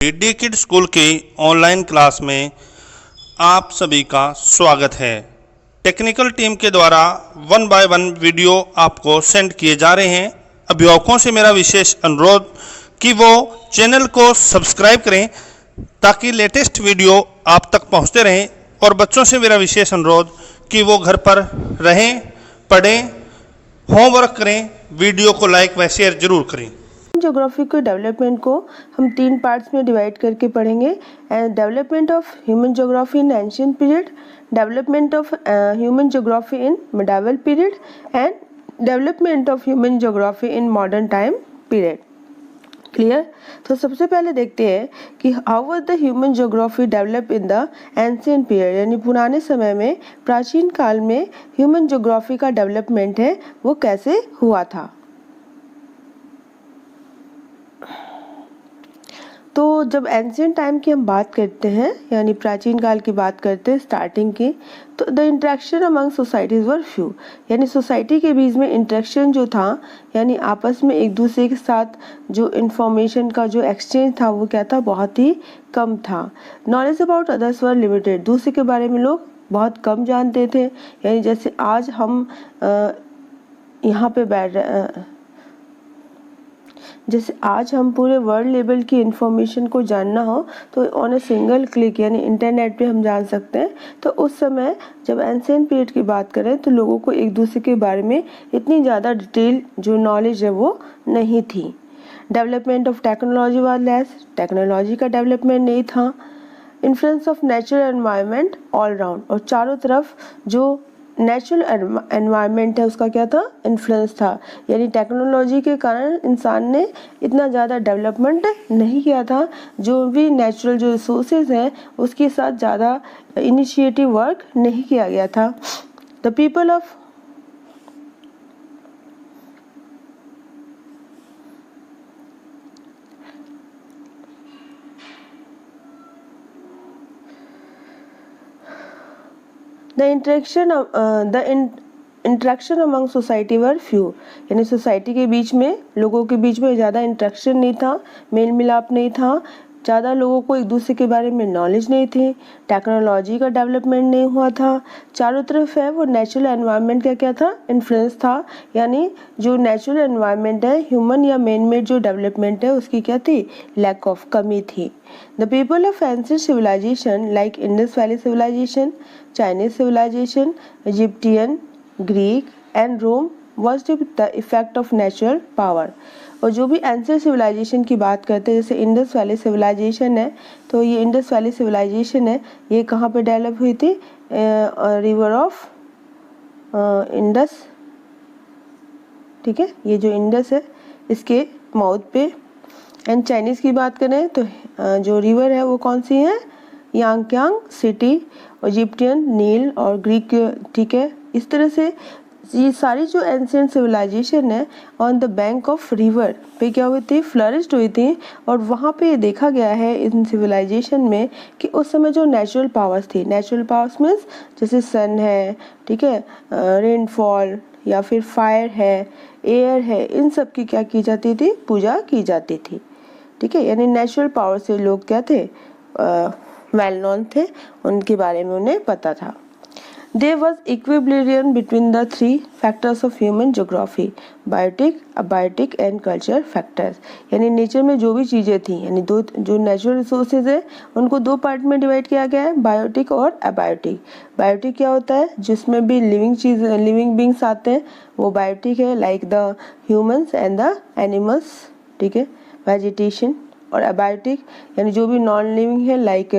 D kid school की online class में आप सभी का स्वागत है। टेक्निकल टीम के द्वारा 1 बाय 1 वीडियो आपको सेंड किए जा रहे हैं। अभिभावकों से मेरा विशेष अनुरोध कि वो चैनल को सब्सक्राइब करें ताकि लेटेस्ट वीडियो आप तक पहुंचते रहें, और बच्चों से मेरा विशेष अनुरोध कि वो घर पर रहें, पढ़ें, होमवर्क करें, वीडियो को लाइक व शेयर जरूर करें। ज्योग्राफी के डेवलपमेंट को हम 3 पार्ट्स में डिवाइड करके पढ़ेंगे। Development of human geography in ancient period, development of human geography in medieval period and development of human geography in modern time period. Clear? तो सबसे पहले देखते हैं कि how was the human geography develop in the ancient period, यानी पुराने समय में, प्राचीन काल में ह्यूमन ज्योग्राफी का डेवलपमेंट है वो कैसे हुआ था। तो जब एंशिएंट टाइम की हम बात करते हैं, यानी प्राचीन काल की बात करते हैं स्टार्टिंग की, तो the interaction among societies were few, यानी सोसाइटी के बीच में इंटरेक्शन जो था, यानी आपस में एक दूसरे के साथ जो इंफॉर्मेशन का जो एक्सचेंज था वो क्या था, बहुत ही कम था। Knowledge about others were limited, दूसरे के बारे में लोग बहुत कम जानते थे। यानी जैसे आज हम यहाँ पे बैठ रहे, जैसे आज हम पूरे वर्ल्ड लेवल की इंफॉर्मेशन को जानना हो तो ऑन ए सिंगल क्लिक, यानी इंटरनेट पे हम जान सकते हैं। तो उस समय जब एंशिएंट पीरियड की बात करें तो लोगों को एक दूसरे के बारे में इतनी ज़्यादा डिटेल जो नॉलेज है वो नहीं थी। Development of technology was less, technology का डेवलपमेंट नहीं था। Influence of natural environment all round, और चारों तरफ जो नेचुरल एनवायरनमेंट है उसका क्या था, इन्फ्लुएंस था। यानी टेक्नोलॉजी के कारण इंसान ने इतना ज़्यादा डेवलपमेंट नहीं किया था, जो भी नेचुरल जो रिसोर्सेज हैं उसके साथ ज़्यादा इनिशिएटिव वर्क नहीं किया गया था। The people of interaction among society were few, यानी सोसाइटी के बीच में, लोगों के बीच में ज़्यादा इंटरेक्शन नहीं था, मेल मिलाप नहीं था, ज़्यादा लोगों को एक दूसरे के बारे में नॉलेज नहीं थी, टेक्नोलॉजी का डेवलपमेंट नहीं हुआ था। चारों तरफ है वो नेचुरल एनवायरनमेंट का क्या था, इन्फ्लुएंस था। यानी जो नेचुरल एनवायरनमेंट है, ह्यूमन या मैन मेड जो डेवलपमेंट है उसकी क्या थी, लैक ऑफ, कमी थी। The people of ancient civilization like Indus valley civilization, Chinese civilization, Egyptian, Greek and Rome was the effect of natural power। और जो भी एंशिएंट सिविलाइजेशन की बात करते हैं, जैसे इंडस वैली सिविलाइजेशन है, तो ये इंडस वैली सिविलाइजेशन है, ये कहाँ पे डेवलप हुई थी, रिवर ऑफ इंडस, ठीक है, ये जो इंडस है इसके माउथ पे। एंड चाइनीज़ की बात करें तो जो रिवर है वो कौन सी है, यांग्यांग सिटी, इजिप्टियन नील और ग्रीक, ठीक है। इस तरह से ये सारी जो एंशिएंट सिविलाइजेशन है on the bank of river पे क्या हुई थी, फ्लरिश्ड हुई थी। और वहाँ पे ये देखा गया है इन सिविलाइजेशन में कि उस समय जो नेचुरल पावर्स थी, नेचुरल पावर्स मीन्स जैसे सन है, ठीक है, रेनफॉल या फिर फायर है, एयर है, इन सब की क्या की जाती थी, पूजा की जाती थी, ठीक है। यानी नेचुरल पावर से लोग क्या थे, वेल नोन थे, उनके बारे में उन्हें पता था। There was equilibrium between the 3 factors of human geography, biotic, abiotic and culture factors। यानी नेचर में जो भी चीज़ें थी, यानी दो जो नेचुरल रिसोर्सेज है उनको 2 पार्ट में डिवाइड किया गया है, बायोटिक और अबायोटिक। बायोटिक क्या होता है, जिसमें भी लिविंग बींग्स आते हैं वो बायोटिक है, like the humans and the animals, ठीक है, वेजिटेशन। और अबायोटिक यानी जो भी नॉन लिविंग है, लाइक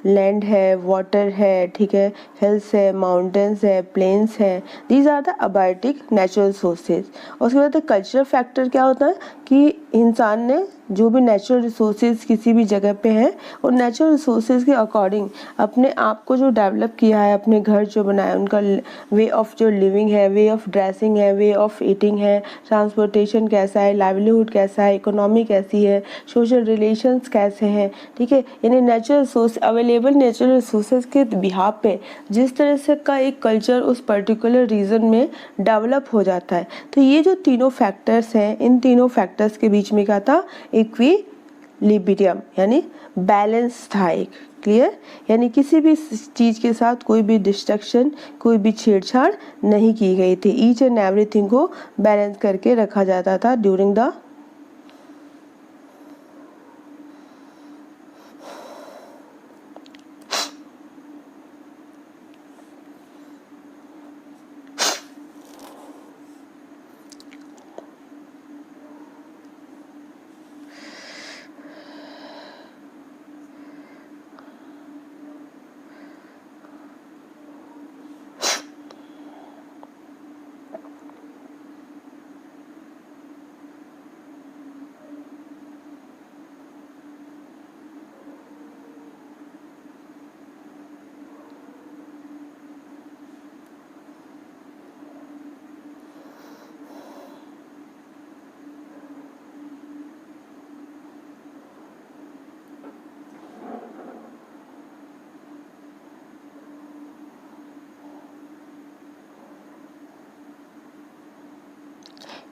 लैंड है, वाटर है, ठीक है, हिल्स है, माउंटेन्स है, प्लेन्स है, these are the abiotic natural sources. और उसके बाद कल्चरल फैक्टर क्या होता है कि इंसान ने जो भी नेचुरल रिसोर्सेज किसी भी जगह पे है और नेचुरल रिसोर्सेज के अकॉर्डिंग अपने आप को जो डेवलप किया है, अपने घर जो बनाया, उनका वे ऑफ जो लिविंग है, वे ऑफ ड्रेसिंग है, वे ऑफ ईटिंग है, ट्रांसपोर्टेशन कैसा है, लाइवलीहुड कैसा है, इकोनॉमी कैसी है, सोशल रिलेशंस कैसे हैं, ठीक है। यानी natural resource, available natural resources के बिहाफ पे जिस तरह से का एक कल्चर उस पर्टिकुलर रीजन में डेवलप हो जाता है। तो ये जो तीनों फैक्टर्स हैं, इन तीनों फैक्टर्स के बीच में क्या था, लिबिडियम यानी बैलेंस था एक। क्लियर, यानी किसी भी चीज़ के साथ कोई भी डिस्ट्रक्शन, कोई भी छेड़छाड़ नहीं की गई थी। ईच एंड एवरीथिंग को बैलेंस करके रखा जाता था ड्यूरिंग द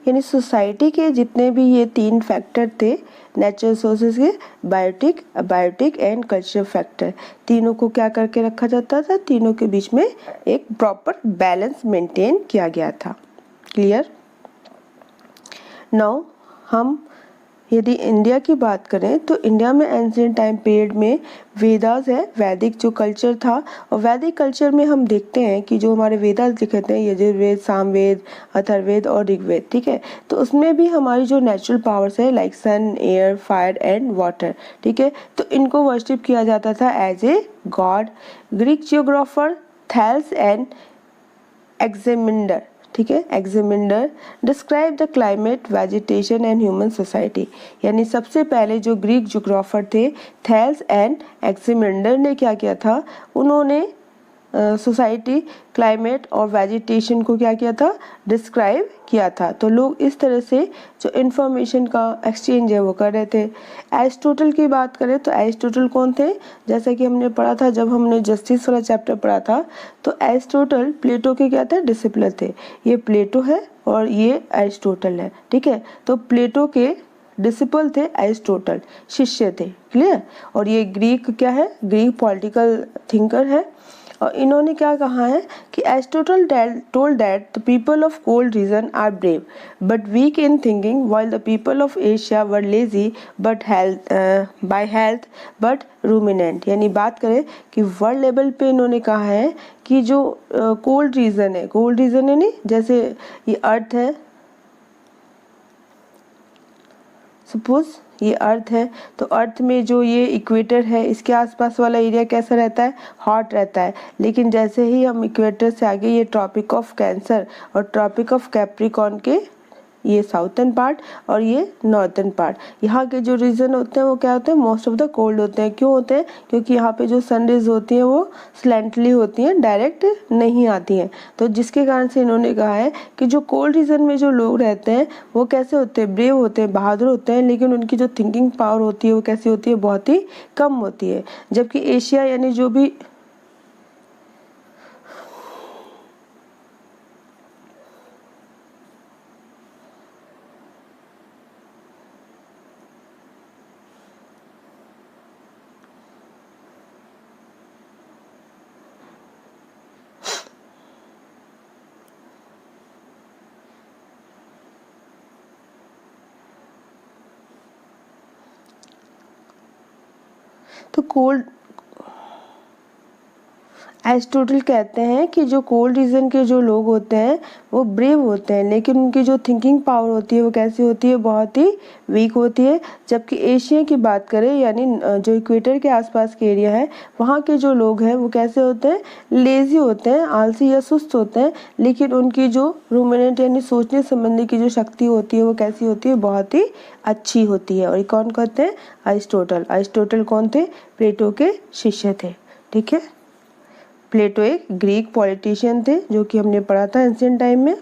यानी सोसाइटी के जितने भी ये 3 फैक्टर थे नेचुरल सोर्सेज के, biotic, abiotic and cultural factor, तीनों को क्या करके रखा जाता था, तीनों के बीच में एक प्रॉपर बैलेंस मेंटेन किया गया था। क्लियर। नाउ हम यदि इंडिया की बात करें तो इंडिया में एंशिएंट टाइम पीरियड में वेदास है, वैदिक जो कल्चर था, और वैदिक कल्चर में हम देखते हैं कि जो हमारे वेदास लिखे थे यजुर्वेद, सामवेद, अथर्ववेद और ऋग्वेद, ठीक है, तो उसमें भी हमारी जो नेचुरल पावर्स है like sun, air, fire and water, ठीक है, तो इनको वर्शिप किया जाता था as a god. Greek geographer Thales and Anaximander, ठीक है, Anaximander describe the climate, vegetation and human society, यानी सबसे पहले जो ग्रीक जियोग्राफर थे थैल्स एंड एग्जामिंडर ने क्या किया था, उन्होंने सोसाइटी, क्लाइमेट और वेजिटेशन को क्या किया था, डिस्क्राइब किया था। तो लोग इस तरह से जो इन्फॉर्मेशन का एक्सचेंज है वो कर रहे थे। एरिस्टोटल की बात करें तो एरिस्टोटल कौन थे, जैसा कि हमने पढ़ा था जब हमने जस्टिस वाला चैप्टर पढ़ा था, तो एरिस्टोटल प्लेटो के क्या थे, डिसिपल थे। ये प्लेटो है और ये एरिस्टोटल है, ठीक है, तो प्लेटो के डिसिपल थे एरिस्टोटल, शिष्य थे। क्लियर। और ये ग्रीक क्या है, ग्रीक पॉलिटिकल थिंकर है, और इन्होंने क्या कहा है कि Aristotle told that the people of cold region are brave but weak in thinking while the people of Asia were lazy but by health but ruminant. यानी बात करें कि वर्ल्ड लेवल पे इन्होंने कहा है कि जो कोल्ड रीजन है, कोल्ड रीजन है नहीं, जैसे ये अर्थ है, सपोज ये अर्थ है, तो अर्थ में जो ये इक्वेटर है इसके आसपास वाला एरिया कैसा रहता है, हॉट रहता है। लेकिन जैसे ही हम इक्वेटर से आगे ये ट्रॉपिक ऑफ कैंसर और ट्रॉपिक ऑफ कैप्रिकॉर्न के ये साउथर्न पार्ट और ये नॉर्थर्न पार्ट, यहाँ के जो रीजन होते हैं वो क्या होते हैं, मोस्ट ऑफ द कोल्ड होते हैं। क्यों होते हैं, क्योंकि यहाँ पे जो सन रेज होती हैं वो स्लैंटली होती हैं, डायरेक्ट नहीं आती हैं। तो जिसके कारण से इन्होंने कहा है कि जो कोल्ड रीजन में जो लोग रहते हैं वो कैसे होते हैं, ब्रेव होते हैं, बहादुर होते हैं, लेकिन उनकी जो थिंकिंग पावर होती है वो कैसी होती है, बहुत ही कम होती है। जबकि एशिया यानी जो भी तो कोल्ड, एरिस्टोटल कहते हैं कि जो कोल्ड रीजन के जो लोग होते हैं वो ब्रेव होते हैं, लेकिन उनकी जो थिंकिंग पावर होती है वो कैसी होती है, बहुत ही वीक होती है। जबकि एशिया की बात करें यानी जो इक्वेटर के आसपास के एरिया है वहाँ के जो लोग हैं वो कैसे होते हैं, लेजी होते हैं, आलसी या सुस्त होते हैं, लेकिन उनकी जो रूमिनेंट यानी सोचने संबंधी की जो शक्ति होती है वो कैसी होती है, बहुत ही अच्छी होती है। और ये कौन कहते हैं, अरिस्टोटल। अरिस्टोटल कौन थे, प्लेटो के शिष्य थे, ठीक है। प्लेटो एक ग्रीक पॉलिटिशियन थे जो कि हमने पढ़ा था एंशिएंट टाइम में।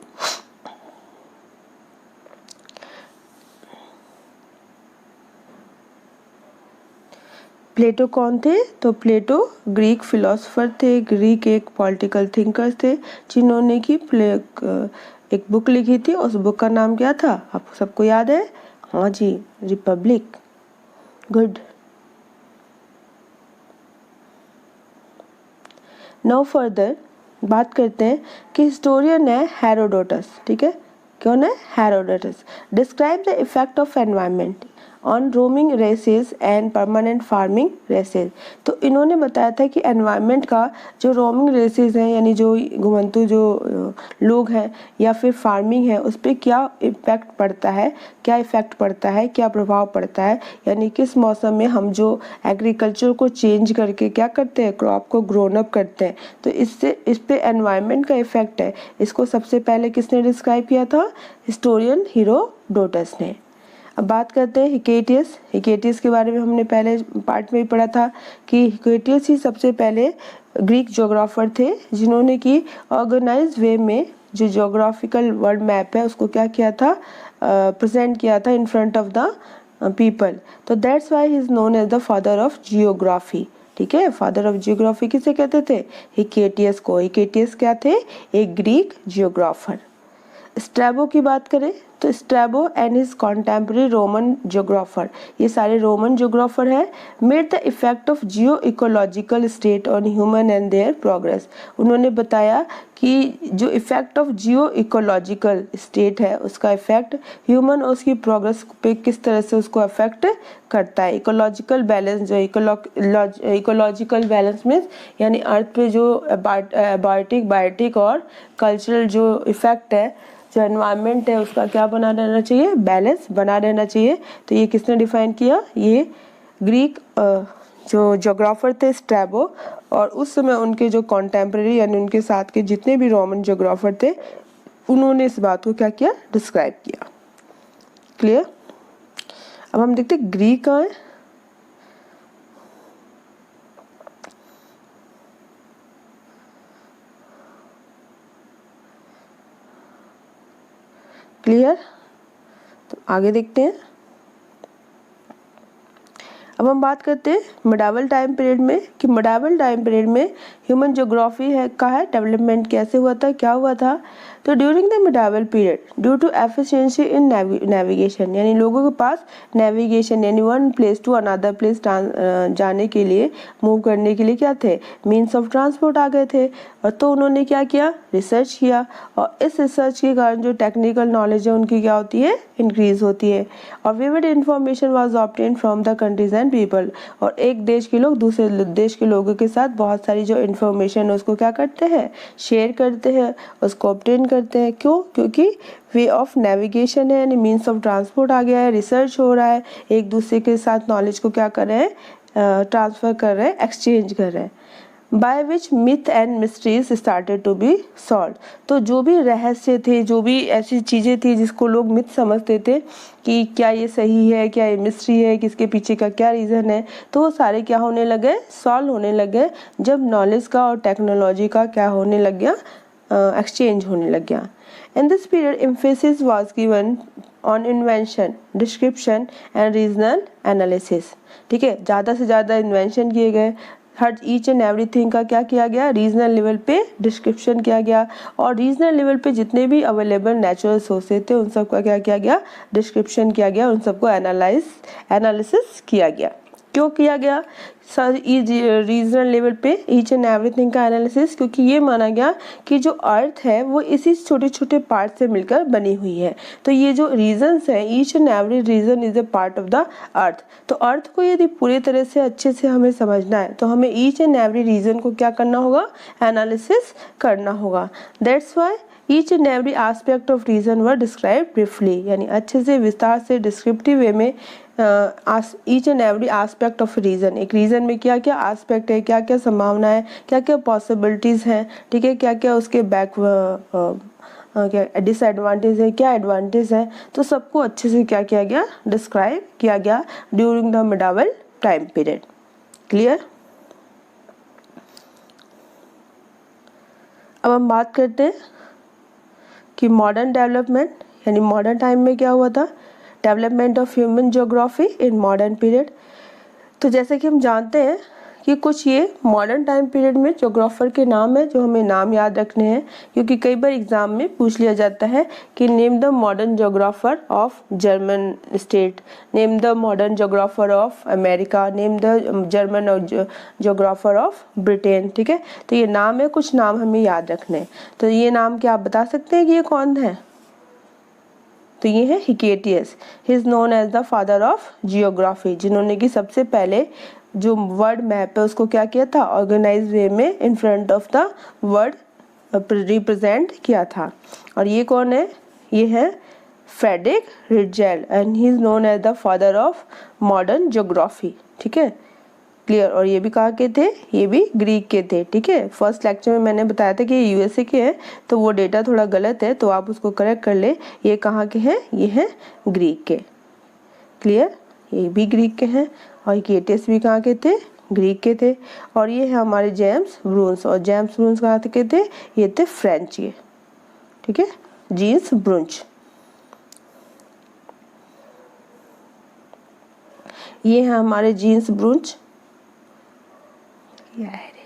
प्लेटो कौन थे, तो प्लेटो ग्रीक फिलोसोफर थे, ग्रीक एक पॉलिटिकल थिंकर थे, जिन्होंने की एक बुक लिखी थी। उस बुक का नाम क्या था, आपको सबको याद है, हाँ जी, रिपब्लिक। गुड। नाउ फर्दर बात करते हैं कि हिस्टोरियन है हेरोडोटस, ठीक है, कौन है? Herodotus. Describe the effect of environment on roaming races and permanent farming races. तो इन्होंने बताया था कि एनवायरनमेंट का जो रोमिंग रेसेस हैं यानी जो घुमंतु जो लोग हैं या फिर फार्मिंग है उस पर क्या इम्पैक्ट पड़ता है, क्या इफ़ेक्ट पड़ता है, क्या प्रभाव पड़ता है, यानी किस मौसम में हम जो एग्रीकल्चर को चेंज करके क्या करते हैं, क्रॉप को ग्रोन अप करते हैं, तो इससे इस पे एनवायरनमेंट का इफ़ेक्ट है। इसको सबसे पहले किसने डिस्क्राइब किया था? हिस्टोरियन हेरोडोटस ने। अब बात करते हैं हिकेटियस। हिकेटियस के बारे में हमने पहले पार्ट में ही पढ़ा था कि हिकेटियस ही सबसे पहले ग्रीक ज्योग्राफर थे जिन्होंने कि ऑर्गेनाइज्ड वे में जो ज्योग्राफिकल वर्ल्ड मैप है उसको क्या किया था, प्रेजेंट किया था in front of the people. तो that's why he is known as the father of geography, ठीक है। फादर ऑफ जियोग्राफी किसे कहते थे? हिकेटियस को। हिकेटियस क्या थे? एक ग्रीक जियोग्राफर। स्ट्रैबो की बात करें तो Strabo and his contemporary Roman geographer, ये सारे रोमन जियोग्राफर है, made the effect of Jio ecological state on human and there progress. उन्होंने बताया कि जो effect of Jio ecological state है उसका इफेक्ट ह्यूमन और उसकी प्रोग्रेस पे किस तरह से उसको अफेक्ट करता है। इकोलॉजिकल बैलेंस, जो इकोलॉजिकल बैलेंस मीन्स यानी अर्थ पे जो बायोटिक और कल्चरल जो इफेक्ट है, जो एनवायरनमेंट है उसका क्या बना रहना चाहिए? बैलेंस बना रहना चाहिए। तो ये किसने डिफाइन किया? ये ग्रीक जो ज्योग्राफर थे स्ट्रैबो, और उस समय उनके जो कॉन्टेम्पररी यानी उनके साथ के जितने भी रोमन ज्योग्राफर थे उन्होंने इस बात को क्या किया? डिस्क्राइब किया। क्लियर? अब हम देखते ग्रीक कहाँ है। क्लियर? तो आगे देखते हैं। अब हम बात करते हैं मिडावल टाइम पीरियड में कि मिडावल टाइम पीरियड में ह्यूमन ज्योग्राफी है का है डेवलपमेंट कैसे हुआ था, क्या हुआ था। तो during the medieval period due to efficiency in navigation, यानी लोगों के पास नेविगेशन यानी one place to another place जाने के लिए, मूव करने के लिए क्या थे? मीन्स ऑफ ट्रांसपोर्ट आ गए थे। और तो उन्होंने क्या किया? रिसर्च किया, और इस रिसर्च के कारण जो टेक्निकल नॉलेज है उनकी क्या होती है? इंक्रीज होती है। और vivid information was obtained from the countries and people, और एक देश के लोग दूसरे देश के लोगों के साथ बहुत सारी जो इन्फॉर्मेशन है उसको क्या करते हैं? शेयर करते हैं, उसको ऑब्टेन करते हैं। क्यों? क्योंकि वे ऑफ नेविगेशन है यानी मीन्स ऑफ ट्रांसपोर्ट आ गया है, रिसर्च हो रहा है, एक दूसरे के साथ नॉलेज को क्या कर रहे हैं? ट्रांसफर कर रहे हैं, एक्सचेंज कर रहे हैं। By which myth and mysteries started to be solve, तो जो भी रहस्य थे, जो भी ऐसी चीज़ें थी जिसको लोग मिथ समझते थे कि क्या ये सही है, क्या ये मिस्ट्री है, किसके पीछे का क्या रीज़न है, तो वो सारे क्या होने लगे? सॉल्व होने लगे जब नॉलेज का और टेक्नोलॉजी का क्या होने लग गया? एक्सचेंज होने लग गया। In this period, emphasis was given on invention, description and regional analysis. ठीक है, ज़्यादा से ज़्यादा इन्वेंशन किए गए, हर ईच एंड एवरीथिंग का क्या किया गया? रीजनल लेवल पे डिस्क्रिप्शन किया गया, और रीजनल लेवल पे जितने भी अवेलेबल नेचुरल सोर्सेज थे उन सब का क्या किया गया? डिस्क्रिप्शन किया गया, उन सबको एनालिसिस किया गया। क्यों किया गया सर रीजनल लेवल पे ईच एंड एवरीथिंग का एनालिसिस? क्योंकि ये माना गया कि जो अर्थ है वो इसी छोटे छोटे पार्ट से मिलकर बनी हुई है। तो ये जो रीजन्स हैं, each and every region is a part of the earth. तो अर्थ को यदि पूरी तरह से अच्छे से हमें समझना है तो हमें ईच एंड एवरी रीजन को क्या करना होगा? एनालिसिस करना होगा। That's why each and every aspect of region were describe briefly, यानी अच्छे से विस्तार से डिस्क्रिप्टिव वे में each and every aspect of region, एक रीजन में क्या क्या एस्पेक्ट है, क्या क्या संभावना है, क्या क्या पॉसिबिलिटीज़ हैं, ठीक है, क्या क्या उसके क्या डिसएडवांटेज है, क्या एडवांटेज है, तो सबको अच्छे से क्या किया गया? डिस्क्राइब किया गया during the medieval time period. Clear? अब हम बात करते हैं कि मॉडर्न डेवलपमेंट, यानी मॉडर्न टाइम में क्या हुआ था? Development of human geography in modern period. तो जैसे कि हम जानते हैं कि कुछ ये मॉडर्न टाइम पीरियड में जोग्राफर के नाम है जो हमें नाम याद रखने हैं, क्योंकि कई बार एग्जाम में पूछ लिया जाता है कि name the modern geographer of German state, name the modern geographer of America, name the German geographer of Britain. ठीक है, तो ये नाम है, कुछ नाम हमें याद रखने हैं। तो ये नाम क्या आप बता सकते हैं कि ये कौन है? तो ये है Hecataeus. He is known as the father of geography, जिन्होंने कि सबसे पहले जो वर्ल्ड मैप है उसको क्या किया था, ऑर्गेनाइज वे में in front of the world represent किया था। और ये कौन है? ये है Friedrich Ratzel and he is known as the father of modern geography. ठीक है, क्लियर। और ये भी कहाँ के थे? ये भी ग्रीक के थे। ठीक है, फर्स्ट लेक्चर में मैंने बताया था कि ये यूएसए के हैं, तो वो डेटा थोड़ा गलत है, तो आप उसको करेक्ट कर ले। ये कहाँ के हैं? ये हैं ग्रीक के। क्लियर, ये भी ग्रीक के हैं। और हिकेटियस भी कहाँ के थे? ग्रीक के थे। और ये है हमारे जेम्स ब्रूंस, और जेम्स ब्रूंस कहाँ के थे? ये थे फ्रेंच के। ठीक है, जीन्स ब्रूंच। ये है हमारे जीन्स ब्रूंच। क्या है रे,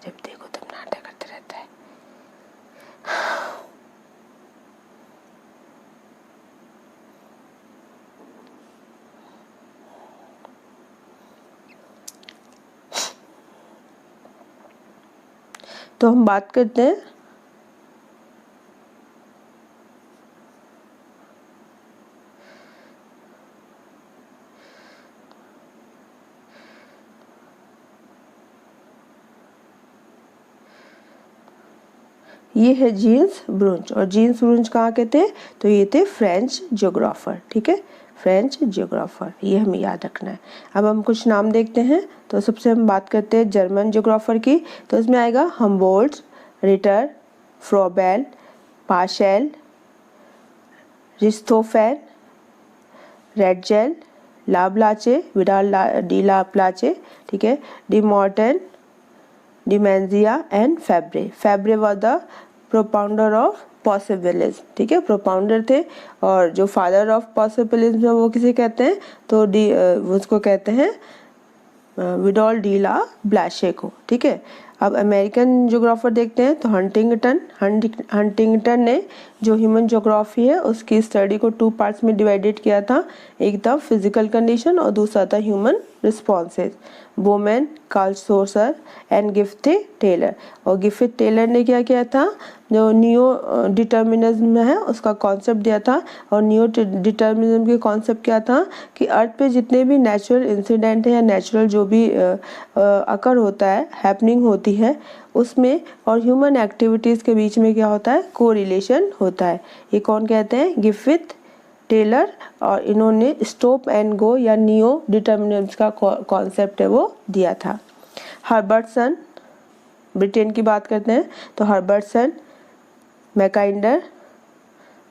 जब देखो तब नाटक करते रहता है। तो हम बात करते हैं ये है जीन्स ब्रूंच, और जीन्स ब्रूंच कहाँ के थे? तो ये थे फ्रेंच ज्योग्राफर। ठीक है, फ्रेंच ज्योग्राफर, ये हमें याद रखना है। अब हम कुछ नाम देखते हैं। तो सबसे हम बात करते हैं जर्मन ज्योग्राफर की। तो इसमें आएगा Humboldt, Ritter, Froebel, Peschel, Richthofen, Ratzel, La Blache, Vidal de La Blache, ठीक है, de Martonne, Demangeon and Febvre. Febvre was the propounder of possibilism. ठीक है, प्रोपाउंडर थे। और जो फादर ऑफ पॉसिबिलिज्म वो किसे कहते हैं? तो उसको कहते हैं विडॉल डी ला ब्लाशे को। ठीक है, अब अमेरिकन ज्योग्राफर देखते हैं। तो हंटिंगटन ने जो ह्यूमन ज्योग्राफी है उसकी स्टडी को 2 पार्ट्स में डिवाइडेड किया था। एक था फिजिकल कंडीशन और दूसरा था human responses. Bowman, Carl Sauer and Griffith Taylor. और गिफ्टे टेलर ने क्या किया था? जो नियो डिटर्मिनिज्म है उसका कॉन्सेप्ट दिया था। और नियो डिटर्मिनिज्म के कॉन्सेप्ट क्या था कि अर्थ पे जितने भी नेचुरल इंसिडेंट है या नेचुरल जो भी अकर होता है, हैपनिंग होती है, उसमें और ह्यूमन एक्टिविटीज़ के बीच में क्या होता है? कोरिलेशन होता है। ये कौन कहते हैं? Griffith Taylor. और इन्होंने स्टॉप एंड गो या नियो डिटर्मिनिज्म का कॉन्सेप्ट है वो दिया था। हर्बर्टसन, ब्रिटेन की बात करते हैं तो हर्बर्टसन, मैकाइंडर,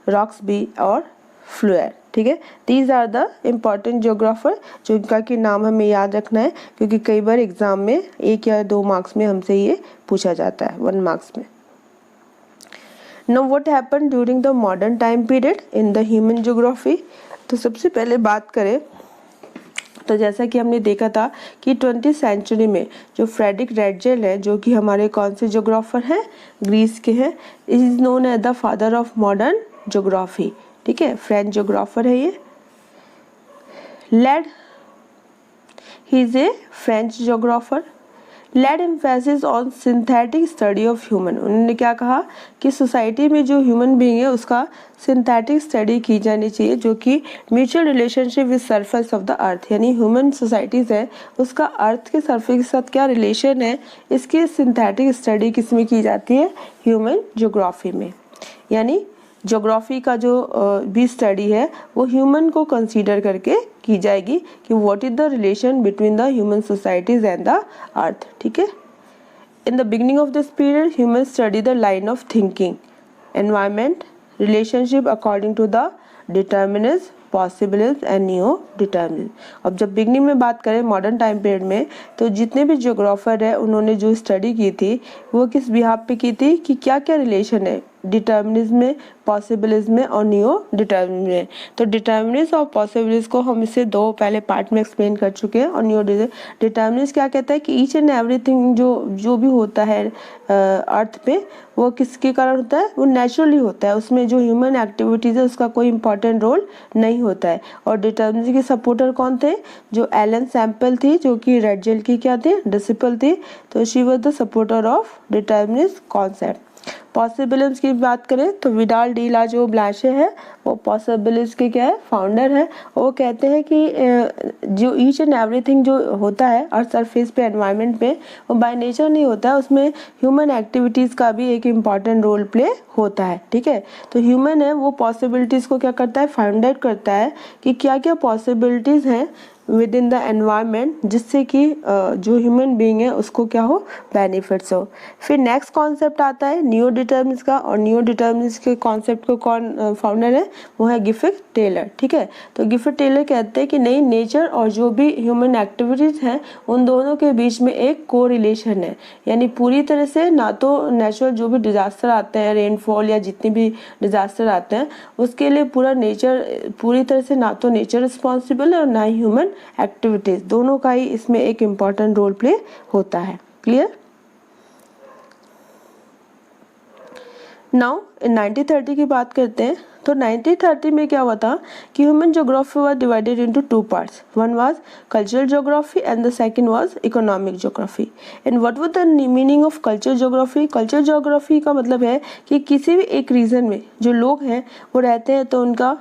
रॉक्सबी और फ्लुएर। ठीक है, these are the important geographer जिनका कि नाम हमें याद रखना है, क्योंकि कई बार एग्जाम में 1 या 2 मार्क्स में हमसे ये पूछा जाता है, 1 मार्क्स में। Now what happened during the modern time period in the human geography? तो सबसे पहले बात करें तो जैसा कि हमने देखा था कि 20th सेंचुरी में जो फ्रेडरिक रेटजेल है, जो कि हमारे कौन से ज्योग्राफर हैं? ग्रीस के हैं। Is known as the father of modern geography. ठीक है, फ्रेंच ज्योग्राफर है ये। Laid, he is a French geographer. Laid emphasis on synthetic study of human. उन्होंने क्या कहा कि सोसाइटी में जो ह्यूमन बीइंग है उसका सिंथेटिक स्टडी की जानी चाहिए, जो कि mutual relationship with surface of the अर्थ, यानी ह्यूमन सोसाइटीज़ है उसका अर्थ के सरफेस के साथ क्या रिलेशन है, इसकी सिंथेटिक स्टडी किस में की जाती है? ह्यूमन ज्योग्राफी में। यानी ज्योग्राफी का जो भी स्टडी है वो ह्यूमन को कंसीडर करके की जाएगी कि what is the relation between the human societies and the earth. ठीक है, in the beginning of this period human study the line of thinking, environment, relationship according to the determinism, possibilism and neo determinism. अब जब beginning में बात करें modern time period में, तो जितने भी ज्योग्राफर है उन्होंने जो स्टडी की थी वो किस बिहाफ पे की थी कि क्या क्या रिलेशन है डिटर्मिनिज्म में, पॉसिबिलिज्म में और नियो डिटर्मिनिज्म में। तो डिटर्मिनिज्म और पॉसिबिलिज्म को हम इसे दो पहले पार्ट में एक्सप्लेन कर चुके हैं। और नियो डिटर्मिनिज्म क्या कहता है कि ईच एंड एवरीथिंग जो भी होता है अर्थ पे वो किसके कारण होता है, वो नेचुरली होता है, उसमें जो ह्यूमन एक्टिविटीज है उसका कोई इंपॉर्टेंट रोल नहीं होता है। और डिटर्मिनिज्म के सपोर्टर कौन थे, जो एलन सैम्पल थी, जो कि रटजेल की क्या थी, डिसिपल थी। तो she was the supporter of determinism concept. Possibilism की बात करें तो विडाल डी ला जो ब्लाशे है वो पॉसिबिलिज्म के क्या है, फाउंडर है। वो कहते हैं कि जो ईच एंड एवरीथिंग जो होता है अर्थ सरफेस पे, एनवायरनमेंट पे, वो बाय नेचर नहीं होता है, उसमें ह्यूमन एक्टिविटीज़ का भी एक इम्पॉर्टेंट रोल प्ले होता है। ठीक है, तो ह्यूमन है वो पॉसिबिलिटीज़ को क्या करता है, फाइंड आउट करता है कि क्या क्या पॉसिबिलिटीज़ हैं विद इन द एनवायरनमेंट, जिससे कि जो ह्यूमन बीइंग है उसको क्या हो, बेनिफिट्स हो। फिर नेक्स्ट कॉन्सेप्ट आता है नियो डिटर्मिनिज्म का। और नियो डिटर्मिनिज्म के कॉन्सेप्ट को कौन फाउंडर है, वो है गिफिथ टेलर। ठीक है, तो गिफिथ टेलर कहते हैं कि नहीं, नेचर और जो भी ह्यूमन एक्टिविटीज हैं उन दोनों के बीच में एक को रिलेशन है। यानी पूरी तरह से ना तो नेचुरल जो भी डिजास्टर आते हैं, रेनफॉल या जितने भी डिजास्टर आते हैं, उसके लिए पूरी तरह से ना तो नेचर रिस्पॉन्सिबल है और ना ही ह्यूमन एक्टिविटीज, दोनों का ही इसमें एक इम्पॉर्टेंट रोल प्ले होता है। क्लियर। नाउ 1930 की बात करते हैं। तो 1930 में क्या हुआ था कि human geography was divided into two parts, one was cultural geography and the second was economic geography. And what was the meaning of cultural geography? Cultural geography का मतलब है कि किसी भी एक रीजन में जो लोग हैं वो रहते हैं, तो उनका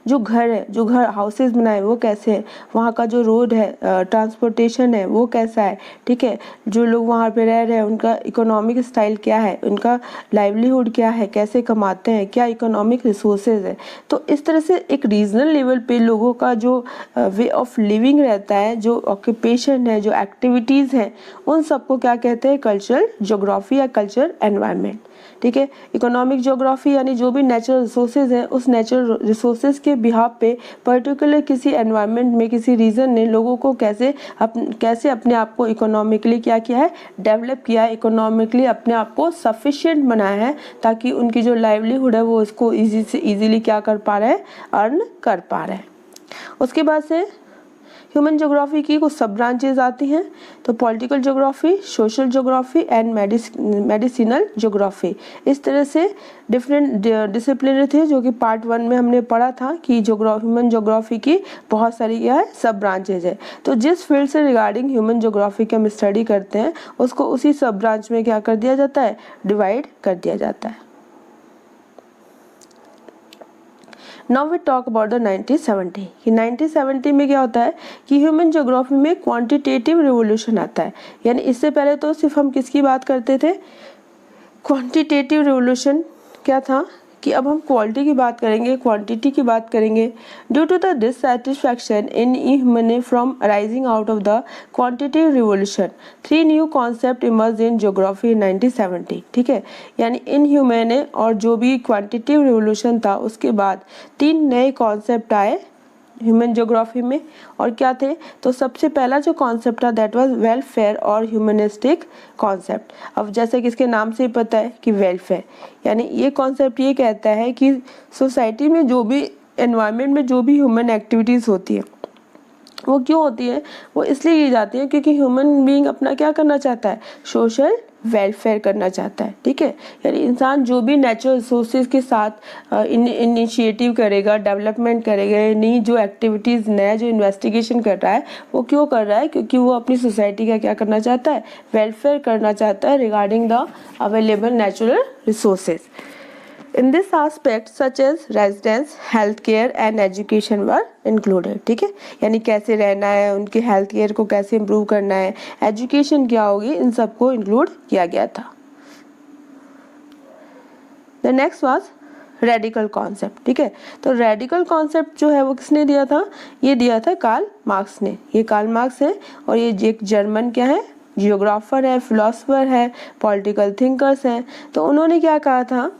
जो घर है, जो घर हाउसेज बनाए वो कैसे है, वहाँ का जो रोड है, ट्रांसपोर्टेशन है वो कैसा है। ठीक है, जो लोग वहाँ पे रह रहे हैं उनका इकोनॉमिक स्टाइल क्या है, उनका लाइवलीहुड क्या है, कैसे कमाते हैं, क्या इकोनॉमिक रिसोर्सेज है। तो इस तरह से एक रीजनल लेवल पे लोगों का जो वे ऑफ लिविंग रहता है, जो ऑक्यूपेशन है, जो एक्टिविटीज़ हैं, उन सबको क्या कहते हैं, कल्चरल ज्योग्राफी या कल्चरल एनवायरनमेंट। ठीक है, इकोनॉमिक ज्योग्राफी यानी जो भी नेचुरल रिसोर्सेज हैं उस नेचुरल रिसोर्सेज के बिहाफ पे पर्टिकुलर किसी एनवायरनमेंट में किसी रीजन ने लोगों को कैसे अपने आप को इकोनॉमिकली क्या किया है, डेवलप किया है, इकोनॉमिकली अपने आप को सफिशिएंट बनाया है, ताकि उनकी जो लाइवलीहुड है वो उसको इजीली क्या कर पा रहे हैं, अर्न कर पा रहे हैं। उसके बाद से ह्यूमन ज्योग्राफी की कुछ सब ब्रांचेज आती हैं। तो political geography, social geography and medicinal geography. इस तरह से डिफरेंट डिसिप्लिन थे, जो कि पार्ट 1 में हमने पढ़ा था कि ह्यूमन ज्योग्राफी की बहुत सारी क्या है, सब ब्रांचेज है। तो जिस फील्ड से रिगार्डिंग ह्यूमन ज्योग्राफी के हम स्टडी करते हैं उसको उसी सब ब्रांच में क्या कर दिया जाता है, डिवाइड कर दिया जाता है। Now we talk about the 1970 कि 1970 में क्या होता है कि ह्यूमन ज्योग्राफी में क्वांटिटेटिव रिवोल्यूशन आता है। यानी इससे पहले तो सिर्फ हम किसकी बात करते थे, क्वांटिटेटिव रिवोल्यूशन क्या था कि अब हम क्वालिटी की बात करेंगे, क्वांटिटी की बात करेंगे। Due to the dissatisfaction in human from arising out of the quantitative revolution 3 new concept emerge in geography in 1970। ठीक है, यानी इन ह्यूमन और जो भी क्वांटिटेटिव रिवोल्यूशन था उसके बाद 3 नए कॉन्सेप्ट आए ह्यूमन ज्योग्राफी में। और क्या थे, तो सबसे पहला जो कॉन्सेप्ट था दैट वाज वेलफेयर और ह्यूमनिस्टिक कॉन्सेप्ट। अब जैसे कि इसके नाम से ही पता है कि वेलफेयर, यानी ये कॉन्सेप्ट ये कहता है कि सोसाइटी में जो भी एनवायरनमेंट में जो भी ह्यूमन एक्टिविटीज़ होती है वो क्यों होती है, वो इसलिए की जाती है क्योंकि ह्यूमन बीइंग अपना क्या करना चाहता है, सोशल वेलफेयर करना चाहता है। ठीक है, यानी इंसान जो भी नेचुरल रिसोर्सेज के साथ इनिशिएटिव करेगा, डेवलपमेंट करेगा, नई जो एक्टिविटीज़, नया जो इन्वेस्टिगेशन कर रहा है वो क्यों कर रहा है, क्योंकि वो अपनी सोसाइटी का क्या करना चाहता है, वेलफेयर करना चाहता है regarding the available natural resources. In this aspect such as residence, healthcare and education were included। ठीक है, यानी कैसे रहना है, उनके हेल्थ केयर को कैसे इम्प्रूव करना है, एजुकेशन क्या होगी, इन सबको इंक्लूड किया गया था। The next was radical concept. ठीक है, तो रेडिकल कॉन्सेप्ट जो है वो किसने दिया था, ये दिया था कार्ल मार्क्स ने। ये कार्ल मार्क्स है और ये एक जर्मन क्या है, जियोग्राफर है, फिलोसोफर है, पॉलिटिकल थिंकर्स हैं। तो उन्होंने क्या कहा था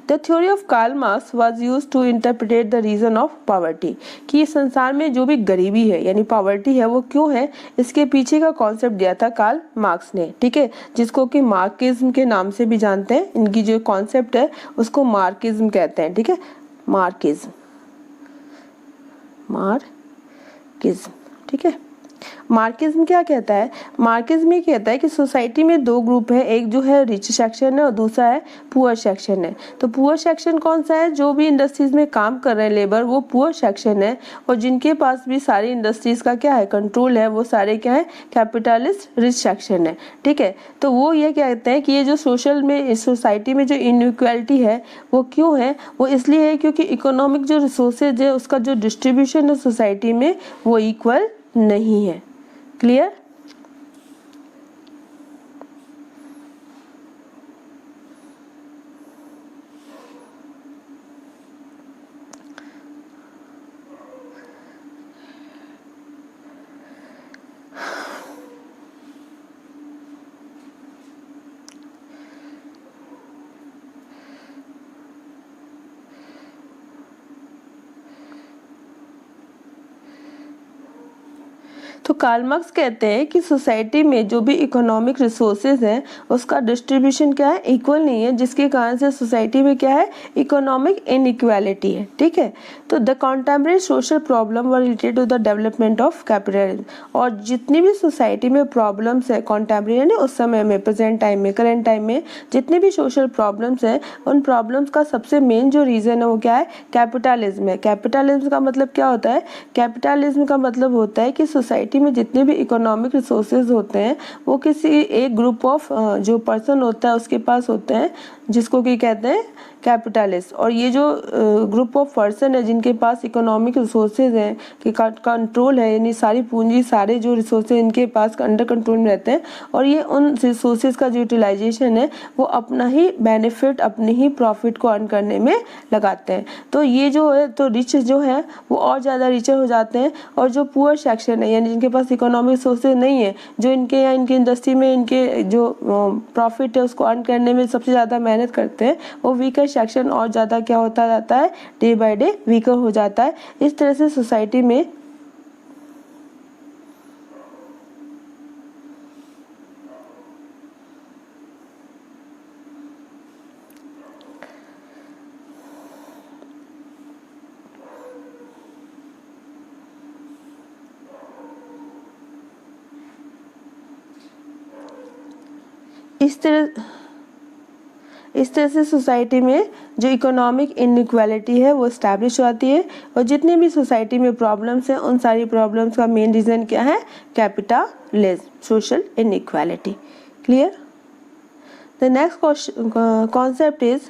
the theory of Karl Marx was used to interpret the region of poverty, कि संसार में जो भी गरीबी है यानी पॉवर्टी है वो क्यों है, इसके पीछे का कॉन्सेप्ट दिया था कार्ल मार्क्स ने, ठीक है, जिसको कि मार्क्सिज्म के नाम से भी जानते हैं। इनकी जो कॉन्सेप्ट है उसको मार्क्सिज्म कहते हैं, ठीक है, मार्क्सिज्म, ठीक है। मार्क्सिज्म क्या कहता है? मार्क्सिज्म ये कहता है कि सोसाइटी में दो ग्रुप है, एक जो है रिच सेक्शन है और दूसरा है पुअर सेक्शन है। तो पुअर सेक्शन कौन सा है? जो भी इंडस्ट्रीज में काम कर रहे हैं लेबर, वो पुअर सेक्शन है, और जिनके पास भी सारी इंडस्ट्रीज का क्या है, कंट्रोल है, वो सारे क्या है, कैपिटलिस्ट रिच सेक्शन है, ठीक है। तो वो ये कहते हैं कि ये जो सोसाइटी में जो इनइक्वालिटी है वो क्यों है? वो इसलिए है क्योंकि इकोनॉमिक जो रिसोर्सेज है उसका जो डिस्ट्रीब्यूशन है सोसाइटी में वो इक्वल नहीं है। क्लियर? तो कार्ल मार्क्स कहते हैं कि सोसाइटी में जो भी इकोनॉमिक रिसोर्सेज हैं उसका डिस्ट्रीब्यूशन क्या है, इक्वल नहीं है, जिसके कारण से सोसाइटी में क्या है, इकोनॉमिक इनइक्वालिटी है, ठीक है। तो the contemporary social problem were related to the development of capitalism, और जितनी भी सोसाइटी में प्रॉब्लम्स है कॉन्टेम्परेरी यानी उस समय में, प्रेजेंट टाइम में, करंट टाइम में जितने भी सोशल प्रॉब्लम्स हैं, उन प्रॉब्लम्स का सबसे मेन जो रीज़न है वो क्या है, कैपिटलिज्म है। कैपिटलिज्म का मतलब क्या होता है? कैपिटलिज्म का मतलब होता है कि सोसाइटी में जितने भी इकोनॉमिक रिसोर्सेज होते हैं वो किसी एक ग्रुप ऑफ जो पर्सन होता है उसके पास होते हैं, जिसको कि कहते हैं कैपिटलिस्ट। और ये जो ग्रुप ऑफ पर्सन है जिनके पास इकोनॉमिक रिसोर्सेज हैं, कि कंट्रोल है, यानी सारी पूंजी, सारे जो रिसोर्सेज इनके पास अंडर कंट्रोल में रहते हैं, और ये उन रिसोर्सेज का जो यूटिलाइजेशन है वो अपना ही बेनिफिट, अपने ही प्रॉफिट को अर्न करने में लगाते हैं। तो ये जो है, तो रिच जो है वो और ज़्यादा रिचर हो जाते हैं, और जो पुअर सेक्शन है यानी जिनके पास इकोनॉमिक रिसोर्सेज नहीं है, जो इनके या इनकी इंडस्ट्री में इनके जो प्रॉफिट है उसको अर्न करने में सबसे ज़्यादा मेहनत करते हैं, वो वीकर सेक्शन और ज़्यादा क्या होता जाता है, डे बाय डे वीकर हो जाता है। इस तरह से सोसाइटी में इस तरह से सोसाइटी में जो इकोनॉमिक इनइक्वालिटी है वो इस्टेब्लिश हो जाती है, और जितनी भी सोसाइटी में प्रॉब्लम्स हैं उन सारी प्रॉब्लम्स का मेन रीज़न क्या है, capitalism, social inequality. Clear? The next concept is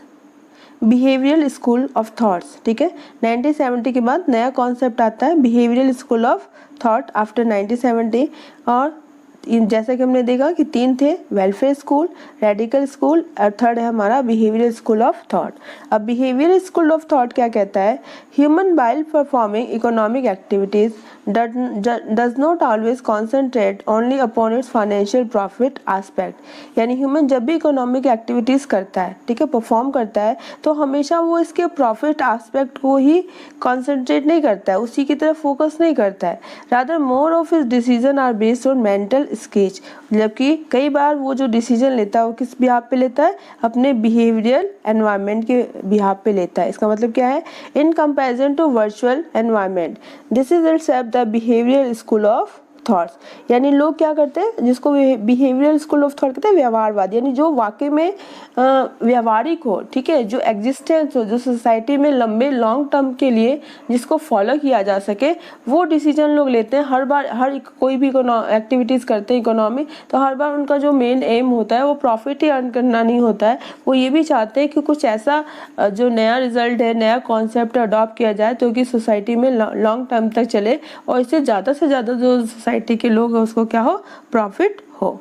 behavioural school of thoughts, ठीक है। 1970 के बाद नया कॉन्सेप्ट आता है behavioural school of thought after 1970, और जैसा कि हमने देखा कि तीन थे, वेलफेयर स्कूल, रेडिकल स्कूल, और थर्ड है हमारा बिहेवियरल स्कूल ऑफ थॉट। अब बिहेवियरल स्कूल ऑफ थॉट क्या कहता है? Human while performing economic activities does not always concentrate only upon its financial profit aspect, यानी ह्यूमन जब भी इकोनॉमिक एक्टिविटीज़ करता है, ठीक है, परफॉर्म करता है, तो हमेशा वो इसके प्रॉफिट एस्पेक्ट को ही कॉन्सेंट्रेट नहीं करता है, उसी की तरफ फोकस नहीं करता है। Rather more of his decision are based on mental sketch, जबकि कई बार वो जो डिसीजन लेता है वो किस बिहाफ पे लेता है, अपने बिहेवियरल एनवायरनमेंट के बिहाफ पे लेता है। इसका मतलब क्या है? In comparison to virtual environment, this is itself the behavioural school of thoughts, यानी लोग क्या करते हैं, जिसको बिहेवियरल स्कूल ऑफ थॉट कहते हैं, व्यवहारवाद, यानी जो वाकई में व्यवहारिक हो, ठीक है, जो एग्जिस्टेंस हो, जो सोसाइटी में लंबे लॉन्ग टर्म के लिए जिसको फॉलो किया जा सके, वो डिसीजन लोग लेते हैं। हर बार कोई भी एक्टिविटीज़ करते हैं इकोनॉमी, तो हर बार उनका जो मेन एम होता है वो प्रॉफिट ही अर्न करना नहीं होता है, वो ये भी चाहते हैं कि कुछ ऐसा जो नया रिजल्ट है, नया कॉन्सेप्ट अडॉप्ट किया जाए तो कि सोसाइटी में लॉन्ग टर्म तक चले, और इससे ज़्यादा से ज़्यादा जो सोसाइटी के लोग हैं उसको क्या हो, प्रॉफिट हो।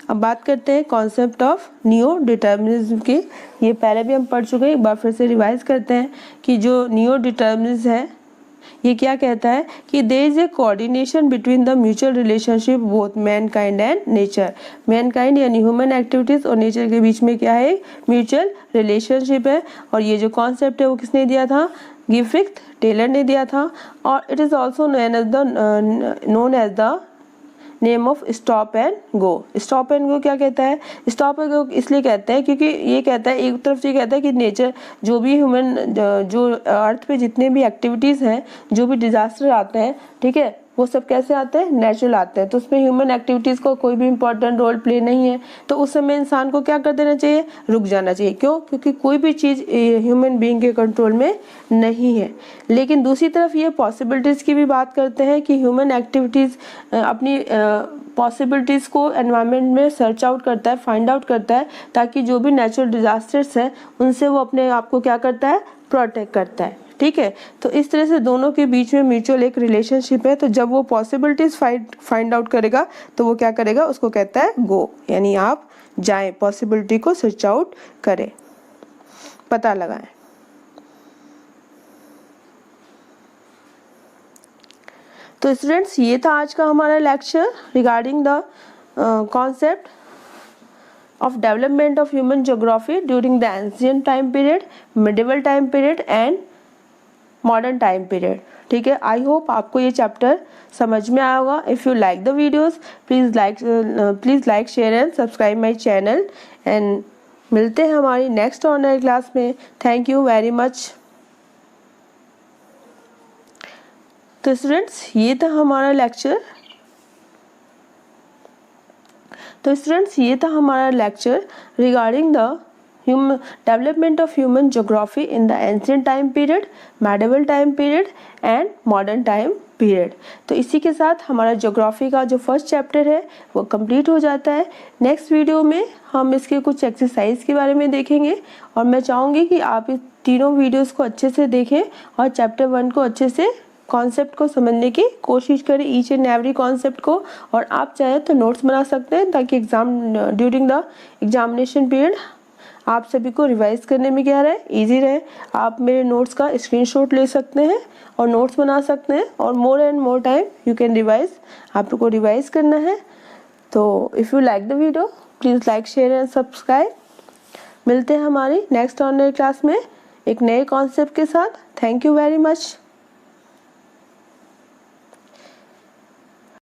अब बात करते हैं कॉन्सेप्ट ऑफ नियो डिटर्मिनिज्म की। ये पहले भी हम पढ़ चुके हैं, एक बार फिर से रिवाइज करते हैं कि जो नियो डिटर्मिनिज्म है ये क्या कहता है कि there is a coordination between the mutual relationship both mankind and nature. Mankind यानी ह्यूमन एक्टिविटीज़ और नेचर के बीच में क्या है, म्यूचुअल रिलेशनशिप है। और ये जो कॉन्सेप्ट है वो किसने दिया था, गिफ्रिथ टेलर ने दिया था। और it is also known as the name of stop and go. Stop and go क्या कहता है, स्टॉप एंड गो इसलिए कहते हैं क्योंकि ये कहता है, एक तरफ से ये कहता है कि नेचर जो भी ह्यूमन जो अर्थ पे जितने भी एक्टिविटीज़ हैं, जो भी डिजास्टर आते हैं, ठीक है, वो सब कैसे आते हैं, नेचुरल आते हैं। तो उसमें ह्यूमन एक्टिविटीज़ को कोई भी इंपॉर्टेंट रोल प्ले नहीं है। तो उस समय इंसान को क्या कर देना चाहिए, रुक जाना चाहिए। क्यों, क्योंकि कोई भी चीज़ ह्यूमन बीइंग के कंट्रोल में नहीं है। लेकिन दूसरी तरफ ये पॉसिबिलिटीज़ की भी बात करते हैं कि ह्यूमन एक्टिविटीज़ अपनी पॉसिबिलिटीज़ को एनवायरनमेंट में सर्च आउट करता है, फाइंड आउट करता है, ताकि जो भी नेचुरल डिजास्टर्स हैं उनसे वो अपने आप को क्या करता है, प्रोटेक्ट करता है। ठीक है, तो इस तरह से दोनों के बीच में म्यूचुअल एक रिलेशनशिप है। तो जब वो पॉसिबिलिटीज फाइंड आउट करेगा तो वो क्या करेगा, उसको कहता है गो, यानी आप जाएं, पॉसिबिलिटी को सर्च आउट करें, पता लगाएं। तो स्टूडेंट्स, ये था आज का हमारा lecture regarding the concept of development of human geography during the ancient time period, medieval time period and modern time period। ठीक है, आई होप आपको ये चैप्टर समझ में आया होगा। If you like the videos please like share and subscribe my channel and मिलते हैं हमारी नेक्स्ट ऑनलाइन क्लास में। Thank you very much. तो स्टूडेंट्स, ये था हमारा lecture. Regarding the development of human geography in the ancient time period, medieval time period and modern time period. तो इसी के साथ हमारा ज्योग्राफी का जो फर्स्ट चैप्टर है वो कंप्लीट हो जाता है। नेक्स्ट वीडियो में हम इसके कुछ एक्सरसाइज के बारे में देखेंगे और मैं चाहूँगी कि आप इस तीनों वीडियोज़ को अच्छे से देखें और चैप्टर 1 को अच्छे से कॉन्सेप्ट को समझने की कोशिश करें, ईच एंड एवरी कॉन्सेप्ट को। और आप चाहें तो नोट्स बना सकते हैं ताकि ड्यूरिंग द एग्जामिनेशन पीरियड आप सभी को रिवाइज करने में क्या रहे, इजी रहे। आप मेरे नोट्स का स्क्रीनशॉट ले सकते हैं और नोट्स बना सकते हैं और more and more time you can revise, आपको रिवाइज करना है। तो if you like the video please like share and subscribe. मिलते हैं हमारी नेक्स्ट ऑनलाइन क्लास में एक नए कॉन्सेप्ट के साथ। Thank you very much.